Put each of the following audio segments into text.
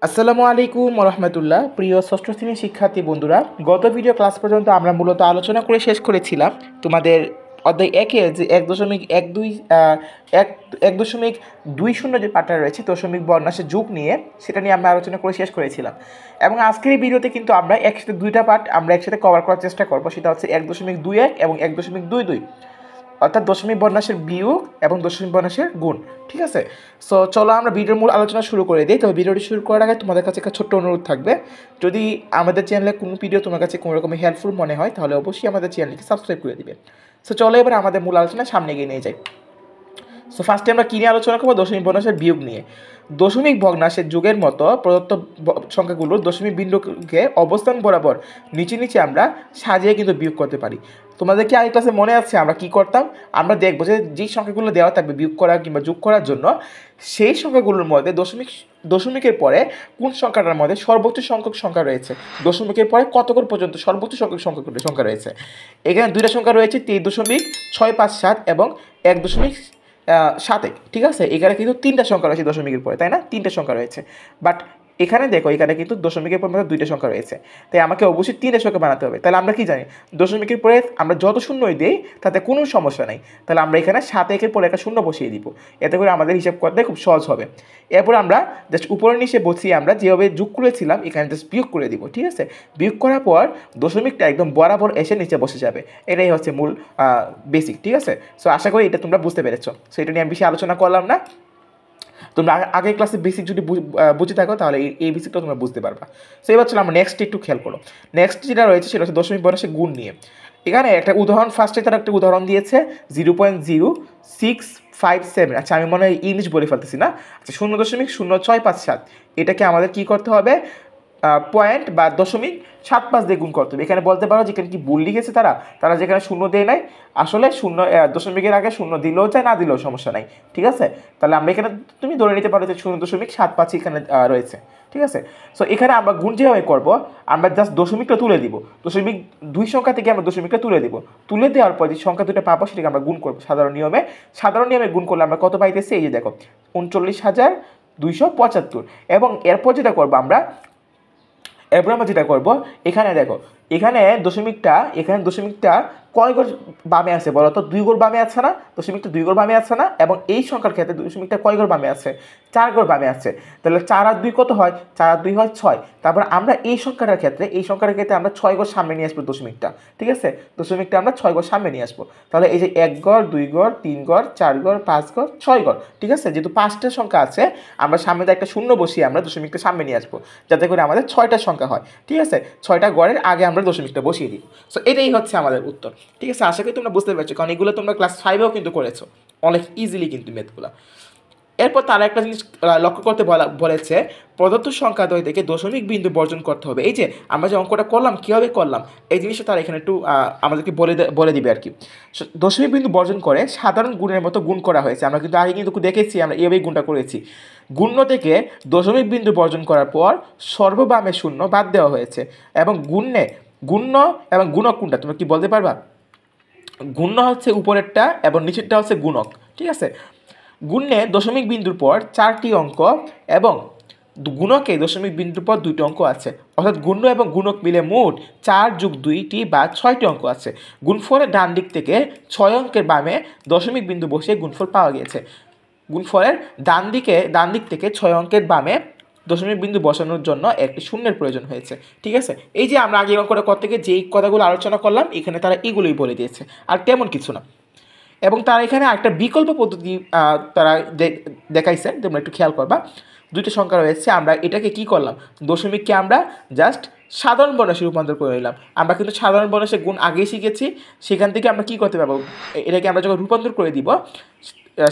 আসসালামু আলাইকুম রহমতুল্লাহ। প্রিয় ষষ্ঠ শ্রেণীর শিক্ষার্থী বন্ধুরা, গত ভিডিও ক্লাস পর্যন্ত আমরা মূলত আলোচনা করে শেষ করেছিলাম তোমাদের অধ্যায় একে যে 1.12 এক 1.20 যে পাঠটা রয়েছে দশমিক বর্ণাশের যুগ নিয়ে, সেটা নিয়ে আমরা আলোচনা করে শেষ করেছিলাম। এবং আজকের এই ভিডিওতে কিন্তু আমরা একসাথে দুইটা পাঠ আমরা একসাথে কভার করার চেষ্টা করবো, সেটা হচ্ছে 1.21 এবং 1.22, অর্থাৎ দশমিক বর্ণাশের বিয়োগ এবং দশমিক বর্ণাশের গুণ। ঠিক আছে, সো চলো আমরা ভিডিওর মূল আলোচনা শুরু করে দিই। তবে ভিডিওটি শুরু করার আগে তোমাদের কাছে একটা ছোট্ট অনুরোধ থাকবে, যদি আমাদের চ্যানেলে কোনো ভিডিও তোমার কাছে কোনো রকম হেল্পফুল মনে হয় তাহলে অবশ্যই আমাদের চ্যানেলকে সাবস্ক্রাইব করে দিবে। সো চলো এবার আমাদের মূল আলোচনা সামনে এগিয়ে নিয়ে যাই। সো ফার্স্টে আমরা কী নিয়ে আলোচনা করবো? দশমিক ভগ্নাংশের বিয়োগ নিয়ে। দশমিক ভগ্নাংশের যুগের মতো প্রদত্ত সংখ্যাগুলোর দশমিক বিন্দুকে অবস্থান বরাবর নিচে নিচে আমরা সাজিয়ে কিন্তু বিয়োগ করতে পারি। তোমাদের কি আগের ক্লাসে মনে আছে আমরা কি করতাম? আমরা দেখবো যে যেই সংখ্যাগুলো দেওয়া থাকবে বিয়োগ করা কিংবা যোগ করার জন্য, সেই সংখ্যাগুলোর মধ্যে দশমিকের পরে কোন সংখ্যাটার মধ্যে সর্বোচ্চ সংখ্যক সংখ্যা রয়েছে, দশমিকের পরে কতক্ষণ পর্যন্ত সর্বোচ্চ সংখ্যক সংখ্যা রয়েছে। এখানে দুইটা সংখ্যা রয়েছে, 3.657 এবং 1.71। ঠিক আছে, এখানে কিন্তু তিনটা সংখ্যা রয়েছে দশমিকের পরে, তাই না? তিনটা সংখ্যা রয়েছে, বাট এখানে দেখো এখানে কিন্তু দশমিকের পর মাত্র দুইটা সংখ্যা রয়েছে, তাই আমাকে অবশ্যই তিনটা সংখ্যা বানাতে হবে। তাহলে আমরা কি জানি, দশমিকের পরে আমরা যত শূন্যই দিই তাতে কোনো সমস্যা নেই। তাহলে আমরা এখানে 7 পরে একটা শূন্য বসিয়ে দিব, এতে করে আমাদের হিসাব করতে খুব সহজ হবে। এরপর আমরা জাস্ট উপরে নিচে বসিয়ে আমরা যেভাবে যোগ করেছিলাম এখানে জাস্ট বিয়োগ করে দিব। ঠিক আছে, বিয়োগ করার পর দশমিকটা একদম বরাবর এসে নিচে বসে যাবে। এটাই হচ্ছে মূল বেসিক। ঠিক আছে, সো আশা করি এটা তোমরা বুঝতে পেরেছো। সো এটা নিয়ে আমি বেশি আলোচনা করলাম না। তোমরা আগের ক্লাসে বেসিক যদি বুঝে থাকো তাহলে এই বেসিকটা তোমরা বুঝতে পারবা। সো এবার চলো আমরা নেক্সট একটু খেয়াল করো। নেক্সট যেটা রয়েছে সেটা হচ্ছে দশমিক বর্ণাশের গুণ নিয়ে। এখানে একটা উদাহরণ, ফার্স্টে তারা একটা উদাহরণ দিয়েছে 0.0657। আচ্ছা, আমি মনে হয় ইংলিশ বলে ফেলতেছি না। আচ্ছা, 0.0657, এটাকে আমাদের কি করতে হবে? পয়েন্ট বা 0.75 দিয়ে গুণ করতে হবে। এখানে বলতে পারো যেখানে কি ভুল লিখেছে তারা যেখানে শূন্য দেয় নাই, আসলে শূন্য দশমিকের আগে শূন্য দিলেও যায়, না দিলেও সমস্যা নাই। ঠিক আছে, তাহলে আমরা এখানে তুমি ধরে নিতে পারো যে 0.75 এখানে রয়েছে। ঠিক আছে, সো এখানে আমরা গুণ যেভাবে করবো, আমরা জাস্ট দশমিকটা তুলে দিব। দশমিক দুই সংখ্যা থেকে আমরা দশমিকটা তুলে দিব। তুলে দেওয়ার পর যে সংখ্যা দুটো পাবো সেটাকে আমরা গুণ করবো সাধারণ নিয়মে গুণ করলে আমরা কত পাইতেছি? এই যে দেখো 39,275। এবং এরপর যেটা করবো আমরা যেটা করবো, এখানে দেখো এখানে দশমিকটা কয় ঘর বামে আছে বলো তো? 2 ঘর বামে আছে না? দশমিকটা 2 ঘর বামে আছে না? এবং এই সংখ্যার ক্ষেত্রে দশমিকটা কয় ঘর বামে আছে? 4 ঘর বামে আছে। তাহলে 4 আর 2 কত হয়? 4 আর 2 হয় 6। তারপর আমরা এই সংখ্যাটার ক্ষেত্রে আমরা 6 ঘর সামনে নিয়ে আসবো দশমিকটা। ঠিক আছে, দশমিকটা আমরা 6 ঘর সামনে নিয়ে আসবো। তাহলে এই যে 1 ঘর, 2 ঘর, 3 ঘর, 4 ঘর, 5 ঘর, 6 ঘর। ঠিক আছে, যেহেতু 5টা সংখ্যা আছে, আমরা সামনে একটা শূন্য বসিয়ে আমরা দশমিকটা সামনে নিয়ে আসবো, যাতে করে আমাদের 6টা সংখ্যা হয়। ঠিক আছে, 6টা ঘরের আগে আমরা দশমিকটা বসিয়ে দিই। সো এটাই হচ্ছে আমাদের উত্তর। ঠিক আছে, আশা করি তোমরা বুঝতে পারছো, কারণ এগুলো তোমরা ক্লাস 5এও কিন্তু করেছো অনেক ইজিলি কিন্তু ম্যাথগুলো। এরপর তারা একটা জিনিস লক্ষ্য করতে বলেছে, প্রদত্ত সংখ্যা দ্বয় থেকে দশমিক বিন্দু বর্জন করতে হবে। এই যে আমরা যে অঙ্কটা করলাম, কীভাবে করলাম এই জিনিসটা তারা এখানে একটু আমাদেরকে বলে দিবে আর কি। দশমিক বিন্দু বর্জন করে সাধারণ গুণের মতো গুণ করা হয়েছে। আমরা কিন্তু আগে কিন্তু দেখেছি, আমরা এভাবেই গুণটা করেছি। গুণ্য থেকে দশমিক বিন্দু বর্জন করার পর সর্ববামে শূন্য বাদ দেওয়া হয়েছে। এবং গুণ্য এবং গুণক কোনটা তোমরা কি বলতে পারবা? গুণ্য হচ্ছে উপরেরটা এবং নিচেরটা হচ্ছে গুণক। ঠিক আছে, গুণ্যে দশমিক বিন্দুর পর 4টি অঙ্ক এবং গুণকে দশমিক বিন্দুর পর 2টি অঙ্ক আছে, অর্থাৎ গুণ্য এবং গুণক মিলে মোট 4+2টি বা 6টি অঙ্ক আছে। গুণফলের ডান দিক থেকে 6 অঙ্কের বামে দশমিক বিন্দু বসে গুণফল পাওয়া গিয়েছে। গুণফলের ডান দিক থেকে 6 অঙ্কের বামে দশমিক বিন্দু বসানোর জন্য একটি শূন্যের প্রয়োজন হয়েছে। ঠিক আছে, এই যে আমরা আগের অঙ্কটা করতে গিয়ে যেই কথাগুলো আলোচনা করলাম, এখানে তারা এগুলোই বলে দিয়েছে, আর তেমন কিছু না। এবং তারা এখানে একটা বিকল্প পদ্ধতি তারা দেখাইছে, তোমরা একটু খেয়াল করবা। 2টি সংখ্যা রয়েছে, আমরা এটাকে কি করলাম? দশমিককে আমরা জাস্ট সাধারণ বর্ণাশে রূপান্তর করে নিলাম। আমরা কিন্তু সাধারণ বর্ণাশের গুণ আগেই শিখেছি, সেখান থেকে আমরা কি করতে পারবো? এটাকে আমরা যখন রূপান্তর করে দিব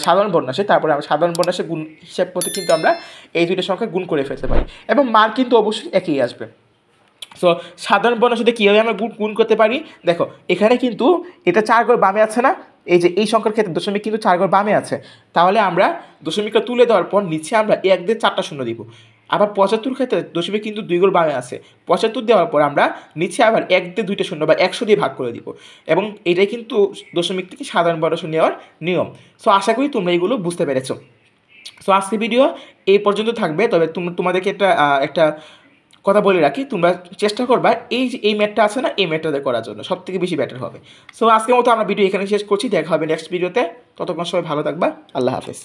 সাধারণ বর্ণাশে, তারপরে আমরা সাধারণ বর্ণাশে গুণ হিসাব করতে কিন্তু আমরা এই 2টি সংখ্যা গুণ করে ফেলতে পারি, এবং মান কিন্তু অবশ্যই একই আসবে। সো সাধারণ বর্ণের সাথে কীভাবে আমরা গুণ করতে পারি? দেখো এখানে কিন্তু এটা 4 ঘর বামে আছে না? এই যে এই সংখ্যার ক্ষেত্রে দশমিক কিন্তু 4 ঘর বামে আছে। তাহলে আমরা দশমিকটা তুলে দেওয়ার পর নিচে আমরা 1 দিয়ে 4টা শূন্য দিব। আবার 75 ক্ষেত্রে দশমিক কিন্তু 2 ঘর বামে আছে। 75 দেওয়ার পর আমরা নিচে আবার 1 দিয়ে 2টা শূন্য বা 100 দিয়ে ভাগ করে দিব। এবং এটাই কিন্তু দশমিক থেকে সাধারণ বর্ণাংশ নেওয়ার নিয়ম। সো আশা করি তোমরা এগুলো বুঝতে পেরেছো। সো আজকে ভিডিও এই পর্যন্ত থাকবে। তবে তোমাদেরকে একটা কথা বলে রাখি, তোমরা চেষ্টা করবা এই ম্যাথটা আছে না, এই ম্যাথটাতে করার জন্য, সব থেকে বেশি বেটার হবে। সো আজকের মতো আমরা ভিডিও এখানে শেষ করছি, দেখা হবে নেক্সট ভিডিওতে। ততক্ষণ সবাই ভালো থাকবা, আল্লাহ হাফেজ।